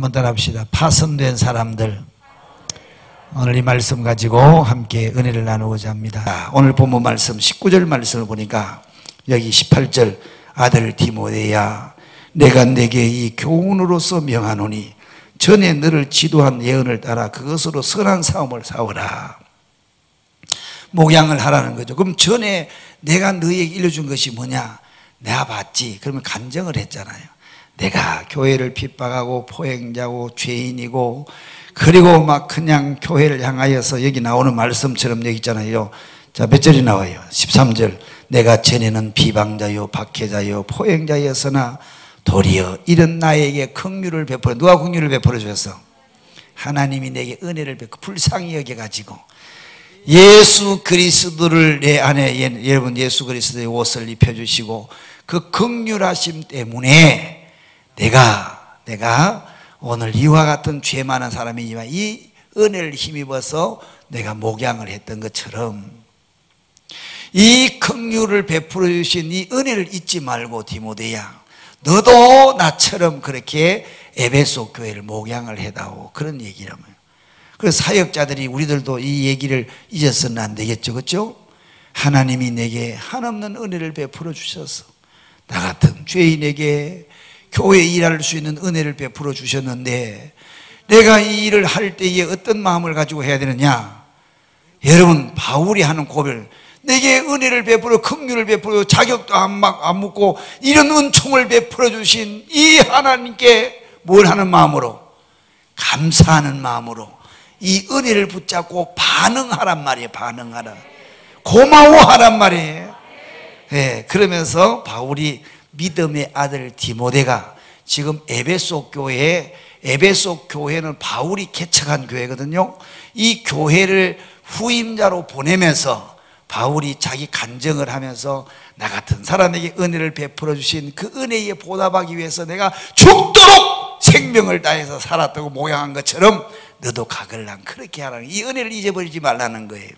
한번 따라합시다. 파손된 사람들. 오늘 이 말씀 가지고 함께 은혜를 나누고자 합니다. 오늘 본문 말씀 19절 말씀을 보니까 여기 18절 아들 디모데야 내가 내게 이 교훈으로서 명하노니 전에 너를 지도한 예언을 따라 그것으로 선한 싸움을 싸우라. 목양을 하라는 거죠. 그럼 전에 내가 너에게 일러준 것이 뭐냐? 내가 봤지. 그러면 간증을 했잖아요. 내가 교회를 핍박하고 포행자고 죄인이고 그리고 막 그냥 교회를 향하여서 여기 나오는 말씀처럼 여기 있잖아요. 자, 몇 절이 나와요? 13절 내가 전에는 비방자요 박해자요 포행자였으나 도리어 이런 나에게 긍휼을 베풀어. 누가 긍휼을 베풀어 주셨어? 하나님이 내게 은혜를 베풀어 불쌍히 여겨가지고 예수 그리스도를 내 안에 여러분 예수 그리스도의 옷을 입혀주시고 그 긍휼하심 때문에 내가 오늘 이와 같은 죄 많은 사람이지만 이 은혜를 힘입어서 내가 목양을 했던 것처럼 이 긍휼을 베풀어 주신 이 은혜를 잊지 말고 디모데야 너도 나처럼 그렇게 에베소 교회를 목양을 해다오. 그런 얘기라고요. 그래서 사역자들이 우리들도 이 얘기를 잊어서는 안 되겠죠. 그렇죠? 하나님이 내게 한없는 은혜를 베풀어 주셔서 나 같은 죄인에게 교회에 일할 수 있는 은혜를 베풀어 주셨는데 내가 이 일을 할 때에 어떤 마음을 가지고 해야 되느냐? 여러분 바울이 하는 고백 내게 은혜를 베풀어 긍휼을 베풀어 자격도 안 묻고 이런 은총을 베풀어 주신 이 하나님께 뭘 하는 마음으로? 감사하는 마음으로 이 은혜를 붙잡고 반응하란 말이에요. 반응하라. 고마워하란 말이에요. 네, 그러면서 바울이 믿음의 아들 디모데가 지금 에베소 교회는 바울이 개척한 교회거든요. 이 교회를 후임자로 보내면서 바울이 자기 간증을 하면서 나 같은 사람에게 은혜를 베풀어 주신 그 은혜에 보답하기 위해서 내가 죽도록 생명을 다해서 살았다고 모양한 것처럼 너도 가글랑 그렇게 하라는 이 은혜를 잊어버리지 말라는 거예요.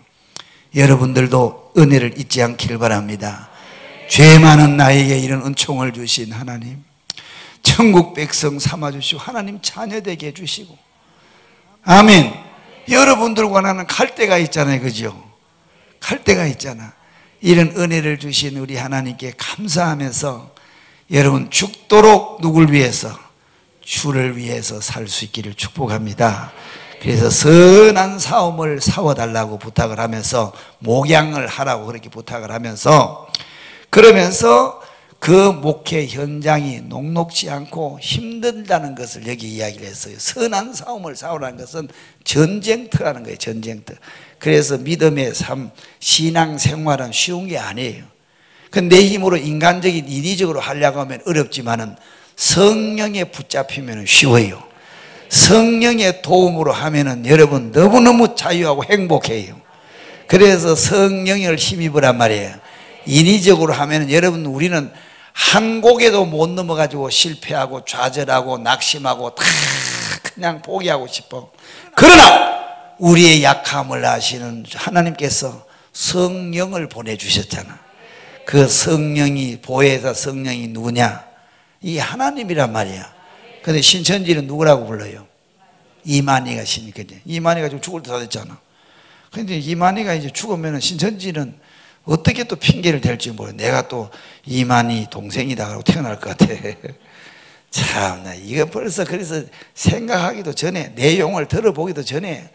여러분들도 은혜를 잊지 않기를 바랍니다. 죄 많은 나에게 이런 은총을 주신 하나님, 천국 백성 삼아주시고 하나님 자녀 되게 해주시고 아멘. 여러분들과 나는 갈 때가 있잖아요. 그죠? 갈 때가 있잖아. 이런 은혜를 주신 우리 하나님께 감사하면서 여러분 죽도록 누굴 위해서? 주를 위해서 살 수 있기를 축복합니다. 그래서 선한 싸움을 싸워달라고 부탁을 하면서 목양을 하라고 그렇게 부탁을 하면서 그러면서 그 목회 현장이 녹록지 않고 힘들다는 것을 여기 이야기를 했어요. 선한 싸움을 싸우라는 것은 전쟁터라는 거예요. 전쟁터. 그래서 믿음의 삶, 신앙생활은 쉬운 게 아니에요. 내 힘으로 인간적인 인위적으로 하려고 하면 어렵지만은 성령에 붙잡히면 쉬워요. 성령의 도움으로 하면은 여러분 너무너무 자유하고 행복해요. 그래서 성령을 힘입으란 말이에요. 인위적으로 하면은 여러분 우리는 한 곡에도 못 넘어가지고 실패하고 좌절하고 낙심하고 다 그냥 포기하고 싶어. 그러나 우리의 약함을 아시는 하나님께서 성령을 보내주셨잖아. 그 성령이 보혜사 성령이 누구냐? 이 하나님이란 말이야. 근데 신천지는 누구라고 불러요? 이만희가 신이거든. 이만희가 지금 죽을 때 다 됐잖아. 근데 이만희가 이제 죽으면 신천지는 어떻게 또 핑계를 댈지 모르. 내가 또 이만희 동생이다 라고 태어날 것 같아. 참나 이거 벌써 그래서 생각하기도 전에 내용을 들어보기도 전에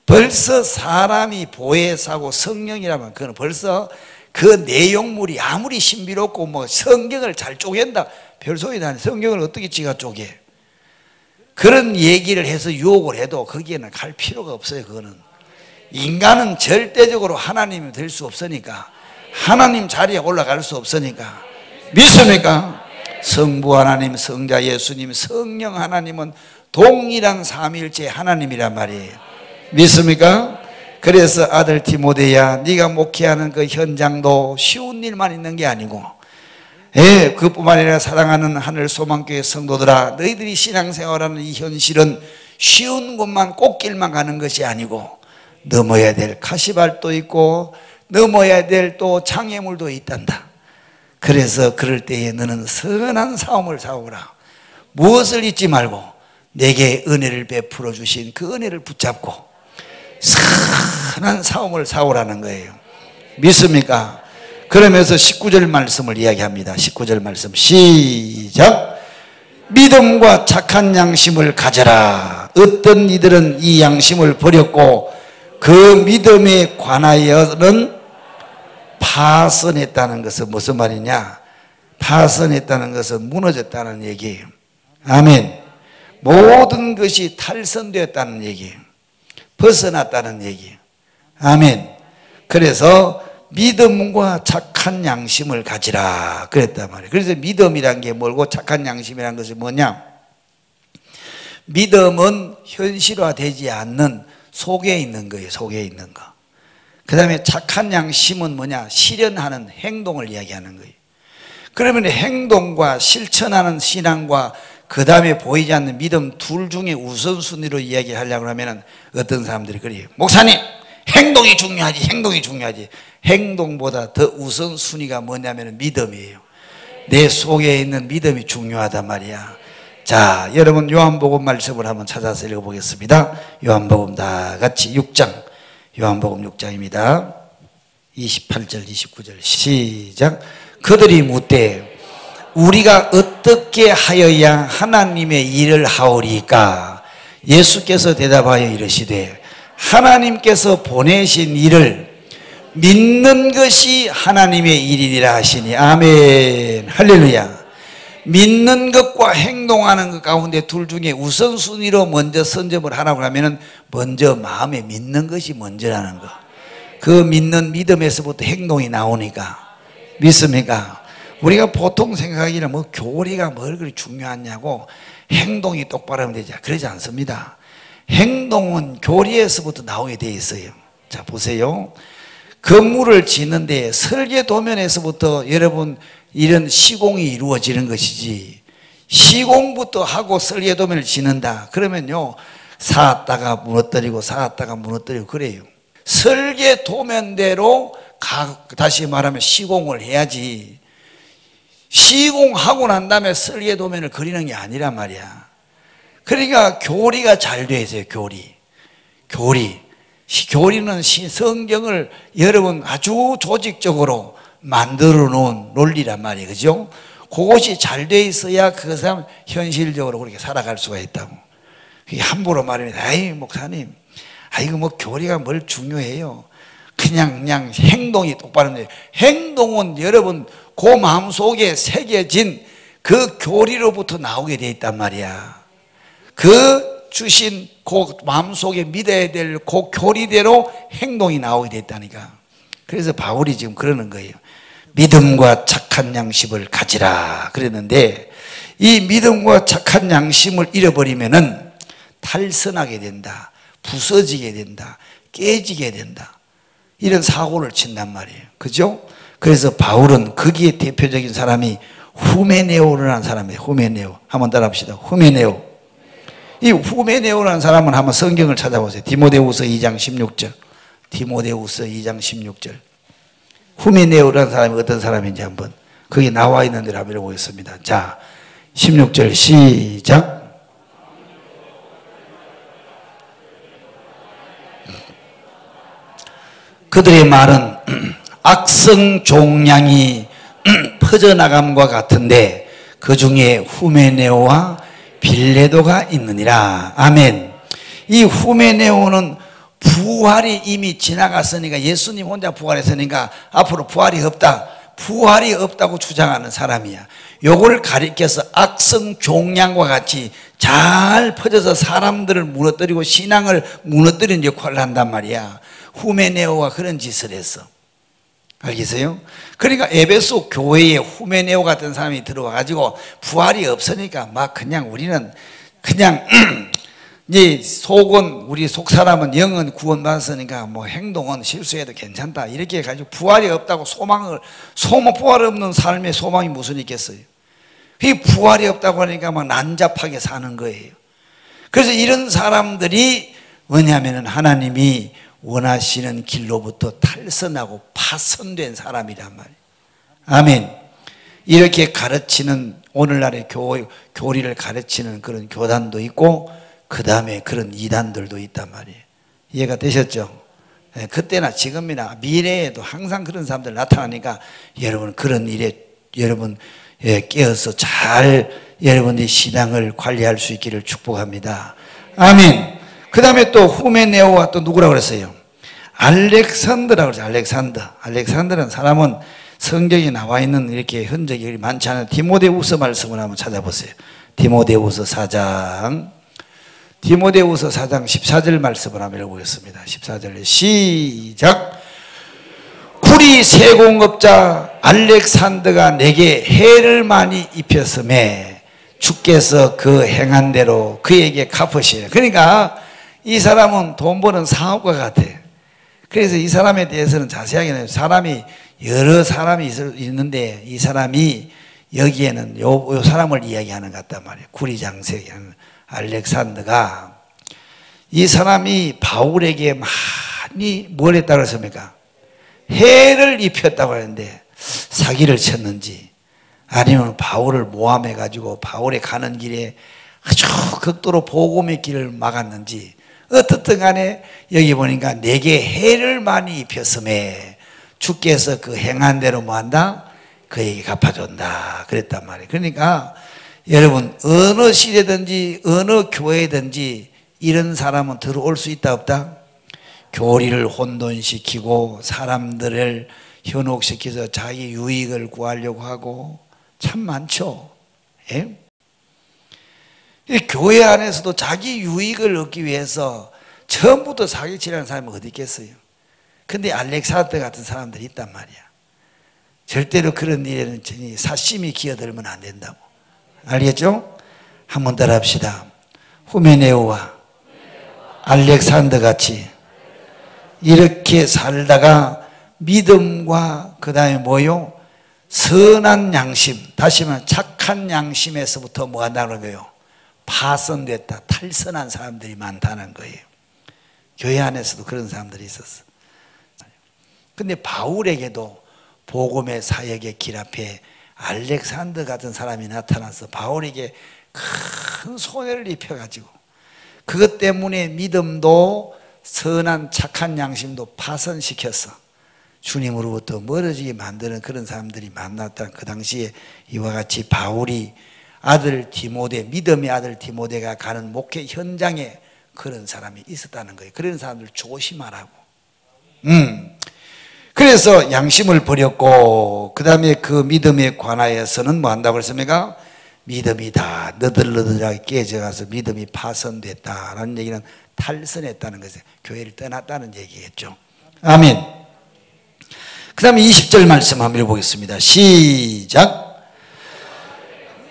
벌써 사람이 보혜사고 성령이라면 그건 벌써 그 내용물이 아무리 신비롭고 뭐 성경을 잘 쪼갠다 별 소리도 아니야. 성경을 어떻게 지가 쪼개? 그런 얘기를 해서 유혹을 해도 거기에는 갈 필요가 없어요. 그거는 인간은 절대적으로 하나님이 될 수 없으니까 하나님 자리에 올라갈 수 없으니까 믿습니까? 성부 하나님, 성자 예수님, 성령 하나님은 동일한 삼위일체 하나님이란 말이에요. 믿습니까? 그래서 아들 디모데야 네가 목회하는 그 현장도 쉬운 일만 있는 게 아니고 그뿐만 아니라 사랑하는 하늘 소망교회 성도들아 너희들이 신앙생활하는 이 현실은 쉬운 곳만 꽃길만 가는 것이 아니고 넘어야 될 가시발도 있고 넘어야 될 또 장애물도 있단다. 그래서 그럴 때에 너는 선한 싸움을 싸우라. 무엇을 잊지 말고 내게 은혜를 베풀어 주신 그 은혜를 붙잡고 선한 싸움을 싸우라는 거예요. 믿습니까? 그러면서 19절 말씀을 이야기합니다. 19절 말씀 시작. 믿음과 착한 양심을 가져라. 어떤 이들은 이 양심을 버렸고 그 믿음에 관하여는 파선했다는 것은 무슨 말이냐? 파선했다는 것은 무너졌다는 얘기예요. 아멘. 모든 것이 탈선되었다는 얘기예요. 벗어났다는 얘기예요. 아멘. 그래서 믿음과 착한 양심을 가지라 그랬단 말이에요. 그래서 믿음이란 게 뭐고 착한 양심이란 것이 뭐냐? 믿음은 현실화되지 않는 속에 있는 거예요. 속에 있는 거. 그 다음에 착한 양심은 뭐냐? 실현하는 행동을 이야기하는 거예요. 그러면 행동과 실천하는 신앙과 그 다음에 보이지 않는 믿음 둘 중에 우선순위로 이야기하려고 하면 어떤 사람들이 그래요. 목사님, 행동이 중요하지, 행동이 중요하지. 행동보다 더 우선순위가 뭐냐면 믿음이에요. 내 속에 있는 믿음이 중요하단 말이야. 자, 여러분 요한복음 말씀을 한번 찾아서 읽어보겠습니다. 요한복음 다 같이 6장, 요한복음 6장입니다. 28절 29절 시작. 그들이 묻되 우리가 어떻게 하여야 하나님의 일을 하오리까? 예수께서 대답하여 이르시되 하나님께서 보내신 일을 믿는 것이 하나님의 일이라 하시니. 아멘. 할렐루야. 믿는 것과 행동하는 것 가운데 둘 중에 우선순위로 먼저 선점을 하라고 하면 먼저 마음에 믿는 것이 먼저라는 거. 그 믿는 믿음에서부터 행동이 나오니까. 믿습니까? 우리가 보통 생각하기는 뭐 교리가 뭘 그리 중요하냐고 행동이 똑바로 하면 되지. 그러지 않습니다. 행동은 교리에서부터 나오게 돼 있어요. 자, 보세요. 건물을 짓는데 설계 도면에서부터 여러분 이런 시공이 이루어지는 것이지, 시공부터 하고 설계 도면을 짓는다 그러면요 쌓았다가 무너뜨리고 쌓았다가 무너뜨리고 그래요. 설계 도면대로 다시 말하면 시공을 해야지, 시공하고 난 다음에 설계 도면을 그리는 게 아니란 말이야. 그러니까 교리가 잘 돼 있어요. 교리는 성경을 여러분 아주 조직적으로 만들어 놓은 논리란 말이에요. 그죠? 그것이 잘 돼 있어야 그 사람 현실적으로 그렇게 살아갈 수가 있다고. 그게 함부로 말하면 아이 목사님, 아이고 뭐 교리가 뭘 중요해요. 그냥 행동이 똑바로 돼요. 행동은 여러분 그 마음속에 새겨진 그 교리로부터 나오게 돼 있단 말이야. 그 주신 그 마음속에 믿어야 될 그 교리대로 행동이 나오게 돼 있다니까. 그래서 바울이 지금 그러는 거예요. 믿음과 착한 양심을 가지라 그랬는데, 이 믿음과 착한 양심을 잃어버리면은 탈선하게 된다, 부서지게 된다, 깨지게 된다, 이런 사고를 친단 말이에요. 그죠? 그래서 바울은 거기에 대표적인 사람이 후메네오라는 사람이에요. 후메네오. 한번 따라합시다. 후메네오. 이 후메네오라는 사람은 한번 성경을 찾아보세요. 디모데후서 2장 16절. 디모데후서 2장 16절. 후메네오라는 사람이 어떤 사람인지 한번 거기 나와 있는 대로 한번 읽어보겠습니다. 자, 16절 시작. 그들의 말은 악성 종양이 퍼져나감과 같은데 그 중에 후메네오와 빌레도가 있느니라. 아멘. 이 후메네오는 부활이 이미 지나갔으니까, 예수님 혼자 부활했으니까 앞으로 부활이 없다고 주장하는 사람이야. 요걸 가리켜서 악성 종양과 같이 잘 퍼져서 사람들을 무너뜨리고 신앙을 무너뜨리는 역할을 한단 말이야. 후메네오가 그런 짓을 했어. 알겠어요? 그러니까 에베소 교회에 후메네오 같은 사람이 들어와 가지고 부활이 없으니까 막 그냥 우리는 그냥 이제 우리 속 사람은 영은 구원받았으니까 뭐 행동은 실수해도 괜찮다 이렇게 해가지고 부활이 없다고 부활 없는 삶에 소망이 무슨 있겠어요? 이 부활이 없다고 하니까 막 난잡하게 사는 거예요. 그래서 이런 사람들이 뭐냐면은 하나님이 원하시는 길로부터 탈선하고 파선된 사람이란 말이에요. 아멘. 이렇게 가르치는 오늘날의 교리를 가르치는 그런 교단도 있고 그 다음에 그런 이단들도 있단 말이에요. 이해가 되셨죠? 그때나 지금이나 미래에도 항상 그런 사람들 나타나니까 여러분 그런 일에 여러분 깨어서 잘 여러분의 신앙을 관리할 수 있기를 축복합니다. 아멘. 그 다음에 또 후메네오와 또 누구라고 그랬어요? 알렉산더라고 그랬어요. 알렉산더라는 사람은 성경에 나와 있는 이렇게 흔적이 많지 않아요. 디모데후서 말씀을 한번 찾아보세요. 디모데후서 4장 14절 말씀을 한번 읽어보겠습니다. 14절에 시작. 구리 세공업자 알렉산더가 내게 해를 많이 입혔음에 주께서 그 행한 대로 그에게 갚으시라. 그러니까 이 사람은 돈 버는 사업가 같아. 그래서 이 사람에 대해서는 자세하게 사람이 여러 사람이 있는데 이 사람이 여기에는 요 사람을 이야기하는 것 같단 말이에요. 구리장색이 하는 알렉산더가 이 사람이 바울에게 많이 뭘 했다고 했습니까? 해를 입혔다고 하는데 사기를 쳤는지 아니면 바울을 모함해 가지고 바울이 가는 길에 아주 극도로 복음의 길을 막았는지 어떻든 간에 여기 보니까 내게 해를 많이 입혔음에 주께서 그 행한 대로 뭐한다? 그에게 갚아준다 그랬단 말이에요. 그러니까 여러분 어느 시대든지 어느 교회든지 이런 사람은 들어올 수 있다 없다? 교리를 혼돈시키고 사람들을 현혹시켜서 자기 유익을 구하려고 하고 참 많죠. 예? 교회 안에서도 자기 유익을 얻기 위해서 처음부터 사기치려는 사람이 어디 있겠어요? 근데 알렉산더 같은 사람들이 있단 말이야. 절대로 그런 일에는 사심이 기어들면 안 된다고. 알겠죠? 한번 따라 합시다. 후메네오와 알렉산더 같이 이렇게 살다가 믿음과 그 다음에 뭐요? 선한 양심, 다시 말하면 착한 양심에서부터 뭐 한다는 거예요? 파선됐다, 탈선한 사람들이 많다는 거예요. 교회 안에서도 그런 사람들이 있었어. 근데 바울에게도 복음의 사역의 길 앞에 알렉산더 같은 사람이 나타나서 바울에게 큰 손해를 입혀가지고 그것 때문에 믿음도 선한 착한 양심도 파선시켜서 주님으로부터 멀어지게 만드는 그런 사람들이 만났다는 그 당시에 이와 같이 바울이 아들 디모데, 믿음의 아들 디모데가 가는 목회 현장에 그런 사람이 있었다는 거예요. 그런 사람들 조심하라고. 그래서 양심을 버렸고 그 다음에 그 믿음에 관하여서는 뭐 한다고 했습니까? 믿음이 다 너덜너덜하게 깨져가서 믿음이 파선됐다라는 얘기는 탈선했다는 것이에요. 교회를 떠났다는 얘기겠죠. 아멘. 그 다음에 20절 말씀 한번 읽어보겠습니다. 시작.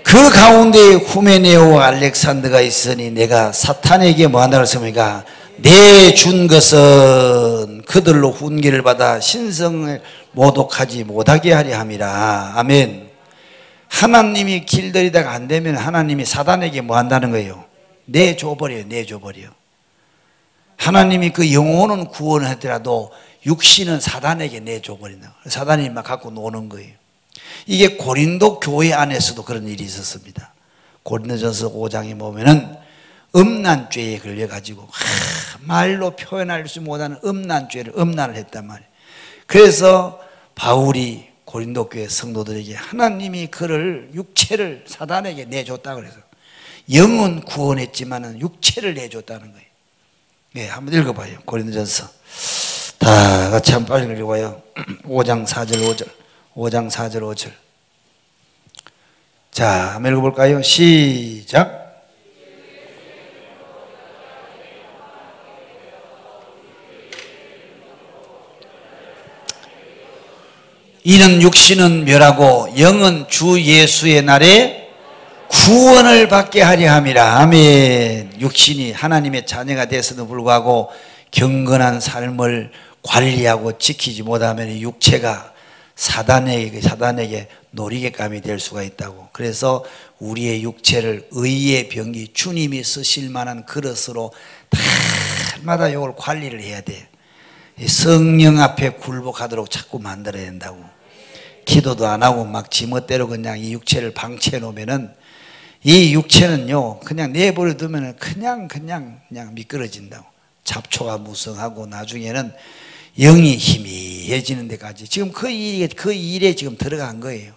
그 가운데 후메네오와 알렉산더가 있으니 내가 사탄에게 뭐 한다고 했습니까? 내 준 것은 그들로 훈계를 받아 신성을 모독하지 못하게 하려 함이라. 아멘. 하나님이 길들이다가 안 되면 하나님이 사단에게 뭐 한다는 거예요? 내줘버려요. 내줘버려. 하나님이 그 영혼은 구원하더라도 육신은 사단에게 내줘버린다. 사단이 막 갖고 노는 거예요. 이게 고린도 교회 안에서도 그런 일이 있었습니다. 고린도전서 5장에 보면은 음란죄에 걸려가지고 말로 표현할 수 못하는 음란죄를 음란을 했단 말이에요. 그래서 바울이 고린도 교회 성도들에게 하나님이 그를 육체를 사단에게 내줬다 그래서 영은 구원했지만은 육체를 내줬다는 거예요. 네, 한번 읽어봐요. 고린도전서 다 같이 한번 빨리 읽어봐요. 5장 4절 5절. 자, 한번 읽어볼까요? 시작. 이는 육신은 멸하고 영은 주 예수의 날에 구원을 받게 하려 함이라. 아멘. 육신이 하나님의 자녀가 됐음에도 불구하고 경건한 삶을 관리하고 지키지 못하면 육체가 사단에게 놀이개감이 될 수가 있다고. 그래서 우리의 육체를 의의 병기 주님이 쓰실 만한 그릇으로 날마다 이걸 관리를 해야 돼. 성령 앞에 굴복하도록 자꾸 만들어야 된다고. 기도도 안 하고 막 지멋대로 그냥 이 육체를 방치해 놓으면은 이 육체는요 그냥 내버려 두면은 그냥 미끄러진다고. 잡초가 무성하고 나중에는 영이 희미해지는 데까지 지금 그 일에 지금 들어간 거예요.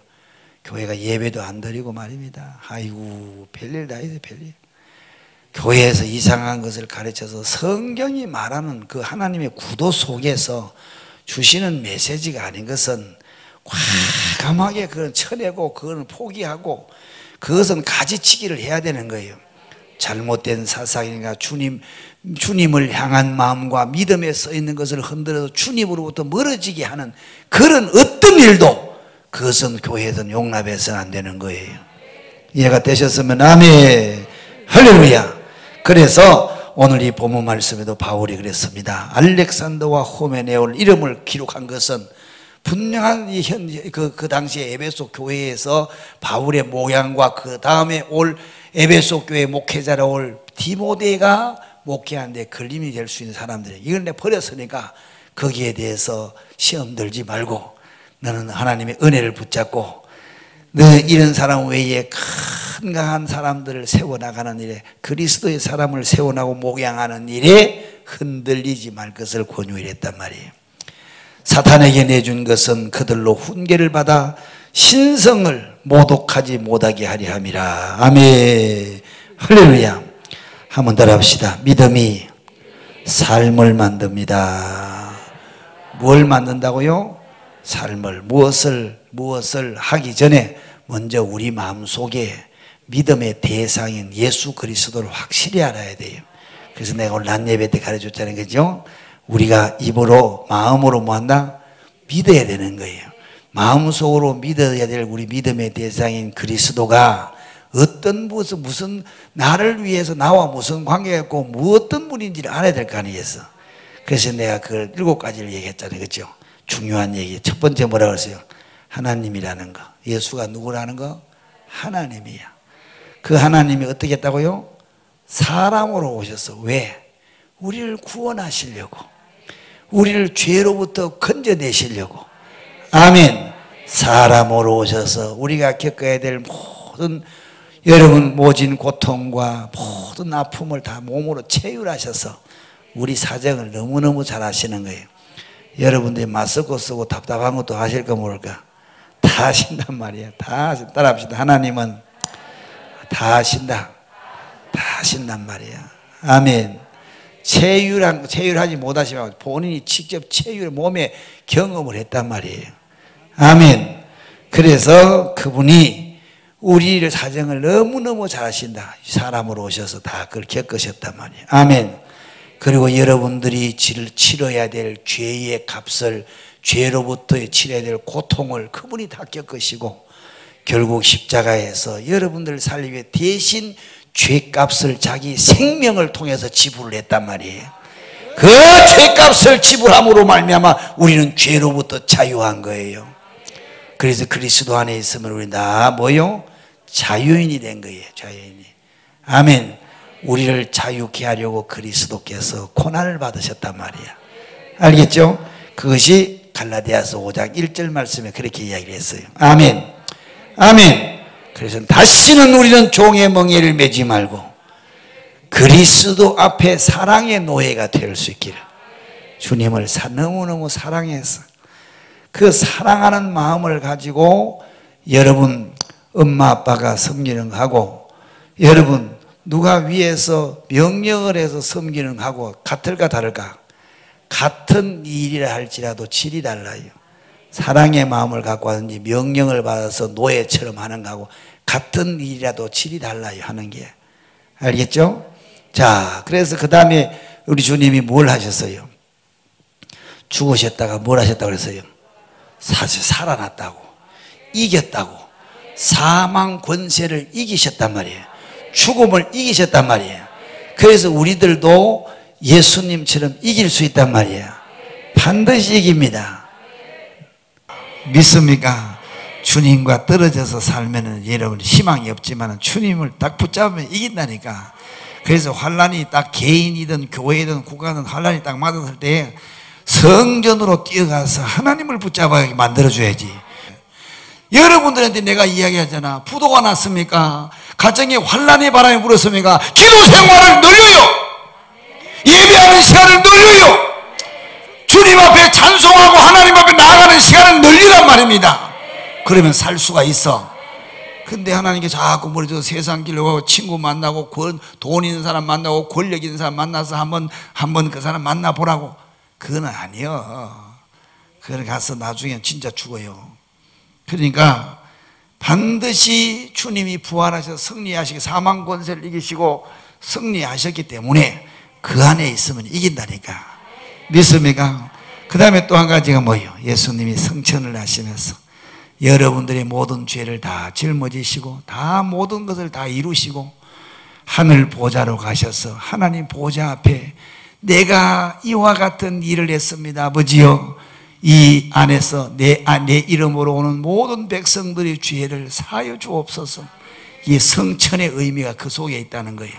교회가 예배도 안 드리고 말입니다. 아이고 별일 다 있어요. 별일. 교회에서 이상한 것을 가르쳐서 성경이 말하는 그 하나님의 구도 속에서 주시는 메시지가 아닌 것은 과감하게 그건 쳐내고 그건 포기하고 그것은 가지치기를 해야 되는 거예요. 잘못된 사상이니까 주님을 향한 마음과 믿음에 써 있는 것을 흔들어서 주님으로부터 멀어지게 하는 그런 어떤 일도 그것은 교회에서는 용납해서는 안 되는 거예요. 이해가 되셨으면 아멘. 할렐루야. 그래서 오늘 이 본문 말씀에도 바울이 그랬습니다. 알렉산더와 호메네올 이름을 기록한 것은 분명한 그 당시에 에베소 교회에서 바울의 모양과 그 다음에 올 에베소 교회 목회자로 올 디모데가 목회하는데 걸림이 될 수 있는 사람들이 이걸 내 버렸으니까 거기에 대해서 시험 들지 말고 너는 하나님의 은혜를 붙잡고 너는 이런 사람 외에 강한 사람들을 세워나가는 일에 그리스도의 사람을 세워나고 목양하는 일에 흔들리지 말 것을 권유했단 말이에요. 사탄에게 내준 것은 그들로 훈계를 받아 신성을 모독하지 못하게 하려 함이라. 아멘. 할렐루야. 한번 따라 합시다. 믿음이 삶을 만듭니다. 뭘 만든다고요? 삶을. 무엇을 하기 전에 먼저 우리 마음속에 믿음의 대상인 예수 그리스도를 확실히 알아야 돼요. 그래서 내가 오늘 낮 예배 때 가르쳤잖아요. 그죠? 우리가 입으로 마음으로 뭐한다? 믿어야 되는 거예요. 마음속으로 믿어야 될 우리 믿음의 대상인 그리스도가 어떤 무슨 나를 위해서 나와 무슨 관계가 있고 어떤 분인지를 알아야 될 거 아니겠어. 그래서 내가 그 7가지를 얘기했잖아요. 그렇죠? 중요한 얘기. 첫 번째 뭐라고 했어요? 하나님이라는 거. 예수가 누구라는 거? 하나님이야. 그 하나님이 어떻게 했다고요? 사람으로 오셨어. 왜? 우리를 구원하시려고, 우리를 죄로부터 건져내시려고. 아멘. 사람으로 오셔서 우리가 겪어야 될 모든 여러분 모진 고통과 모든 아픔을 다 몸으로 체휼하셔서 우리 사정을 너무너무 잘 아시는 거예요. 여러분들이 마스크 쓰고 답답한 것도 하실까 모를까? 다 하신단 말이에요. 다 따라합시다. 하나님은 다 하신다. 다 하신단 말이야. 아멘. 체휼하지 못하시면 본인이 직접 체휼 몸에 경험을 했단 말이에요. 아멘. 그래서 그분이 우리를 사정을 너무너무 잘 하신다. 사람으로 오셔서 다 그걸 겪으셨단 말이에요. 아멘. 그리고 여러분들이 치러야 될 죄의 값을, 죄로부터 치러야 될 고통을 그분이 다 겪으시고 결국 십자가에서 여러분들을 살리기 위해 대신 죄값을 자기 생명을 통해서 지불을 했단 말이에요. 그 죄값을 지불함으로 말미암아 우리는 죄로부터 자유한 거예요. 그래서 그리스도 안에 있으면 우리 다 뭐요? 자유인이 된 거예요. 자유인이. 아멘. 우리를 자유케 하려고 그리스도께서 고난을 받으셨단 말이야. 알겠죠? 그것이 갈라디아서 5장 1절 말씀에 그렇게 이야기를 했어요. 아멘. 아멘. 그래서 다시는 우리는 종의 멍에를 매지 말고 그리스도 앞에 사랑의 노예가 될 수 있기를. 주님을 너무너무 사랑해서 그 사랑하는 마음을 가지고 여러분 엄마 아빠가 섬기는 거하고 여러분 누가 위에서 명령을 해서 섬기는 거하고 같을까 다를까? 같은 일이라 할지라도 질이 달라요. 사랑의 마음을 갖고 하든지 명령을 받아서 노예처럼 하는 거하고 같은 일이라도 질이 달라요. 하는 게. 알겠죠? 자, 그래서 그 다음에 우리 주님이 뭘 하셨어요? 죽으셨다가 뭘 하셨다고 그랬어요? 사실 살아났다고, 이겼다고, 사망 권세를 이기셨단 말이에요. 죽음을 이기셨단 말이에요. 그래서 우리들도 예수님처럼 이길 수 있단 말이에요. 반드시 이깁니다. 믿습니까? 주님과 떨어져서 살면 여러분 희망이 없지만 주님을 딱 붙잡으면 이긴다니까. 그래서 환란이 딱 개인이든 교회든 국가든 환란이 딱 맞았을 때 성전으로 뛰어가서 하나님을 붙잡아 만들어줘야지. 여러분들한테 내가 이야기하잖아. 부도가 났습니까? 가정에 환란의 바람이 불었습니까? 기도 생활을 늘려요. 예배하는 시간을 늘려요. 주님 앞에 찬송하고 하나님 앞에 나아가는 시간을 늘리란 말입니다. 그러면 살 수가 있어. 근데 하나님께 자꾸 머리 져서 세상 길로 가고 친구 만나고 돈 있는 사람 만나고 권력 있는 사람 만나서 한번 그 사람 만나보라고. 그건 아니요. 그걸 가서 나중에 진짜 죽어요. 그러니까 반드시 주님이 부활하셔서 승리하시고 사망 권세를 이기시고 승리하셨기 때문에 그 안에 있으면 이긴다니까. 믿습니까? 그 다음에 또 한 가지가 뭐예요? 예수님이 성천을 하시면서 여러분들의 모든 죄를 다 짊어지시고 다 모든 것을 다 이루시고 하늘 보좌로 가셔서 하나님 보좌 앞에 내가 이와 같은 일을 했습니다. 아버지요, 이 안에서 내 이름으로 오는 모든 백성들의 죄를 사하여 주옵소서. 이 성천의 의미가 그 속에 있다는 거예요.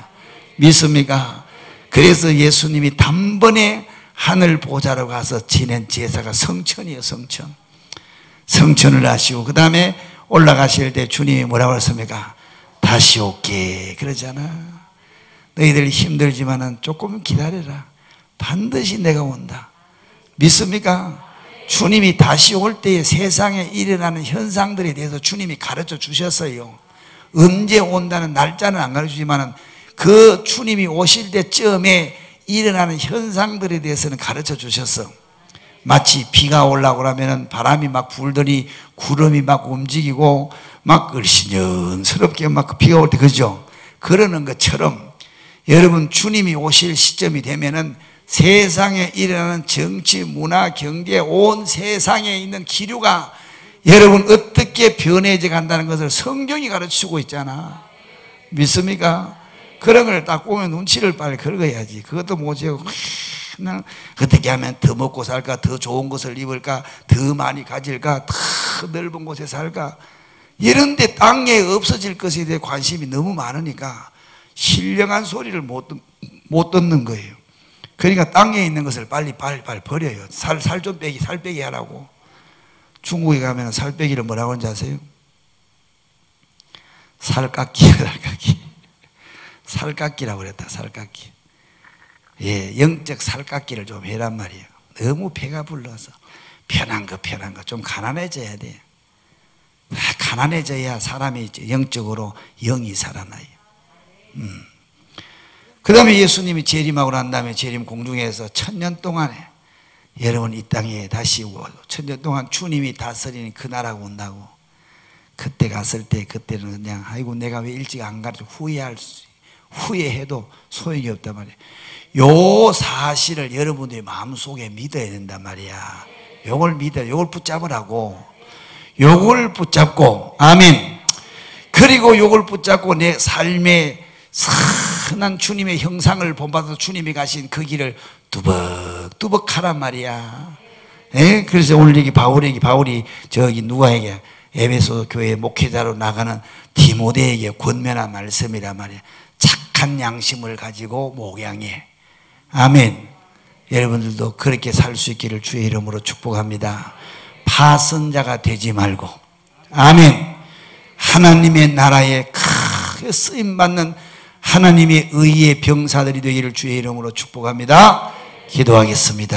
믿습니까? 그래서 예수님이 단번에 하늘 보좌로 가서 지낸 제사가 성천이에요. 성천을 하시고 그 다음에 올라가실 때 주님이 뭐라고 했습니까? 다시 올게 그러잖아. 너희들 힘들지만은 조금 기다려라. 반드시 내가 온다. 믿습니까? 주님이 다시 올 때에 세상에 일어나는 현상들에 대해서 주님이 가르쳐 주셨어요. 언제 온다는 날짜는 안 가르쳐 주지만은 그 주님이 오실 때쯤에 일어나는 현상들에 대해서는 가르쳐 주셨어. 마치 비가 오려고 그러면 바람이 막 불더니 구름이 막 움직이고 막 을씨년스럽게 막 비가 올 때 그죠? 그러는 것처럼 여러분 주님이 오실 시점이 되면은 세상에 일어나는 정치, 문화, 경제 온 세상에 있는 기류가 여러분 어떻게 변해져 간다는 것을 성경이 가르치고 있잖아. 믿습니까? 그런 걸 딱 보면 눈치를 빨리 긁어야지. 그것도 못하고 어떻게 하면 더 먹고 살까, 더 좋은 것을 입을까, 더 많이 가질까, 더 넓은 곳에 살까, 이런데 땅에 없어질 것에 대해 관심이 너무 많으니까 신령한 소리를 못 듣는 거예요. 그러니까 땅에 있는 것을 빨리 버려요. 살 좀 빼기, 살 빼기 하라고. 중국에 가면 살 빼기를 뭐라고 하는지 아세요? 살깎기라고 그랬다. 살깎기. 예, 영적 살깎기를 좀 해란 말이에요. 너무 배가 불러서 편한 거 좀 가난해져야 돼. 가난해져야 사람이 영적으로 영이 살아나요. 그 다음에 예수님이 재림하고 난 다음에 재림 공중에서 1000년 동안에 여러분 이 땅에 다시 오고 1000년 동안 주님이 다스리는 그 나라가 온다고. 그때 갔을 때 그때는 그냥 아이고 내가 왜 일찍 안 가르쳐 후회해도 소용이 없단 말이에요. 요 사실을 여러분들의 마음속에 믿어야 된단 말이야. 요걸 믿어야, 요걸 붙잡으라고. 요걸 붙잡고, 아멘. 그리고 요걸 붙잡고 내 삶의 선한 주님의 형상을 본받아서 주님이 가신 그 길을 뚜벅뚜벅 하란 말이야. 예? 그래서 오늘 여기 바울이 저기 누가에게 에베소 교회 목회자로 나가는 디모데에게 권면한 말씀이란 말이야. 착한 양심을 가지고 목양해. 아멘. 여러분들도 그렇게 살 수 있기를 주의 이름으로 축복합니다. 파선자가 되지 말고, 아멘. 하나님의 나라에 크게 쓰임받는 하나님의 의의 병사들이 되기를 주의 이름으로 축복합니다. 기도하겠습니다.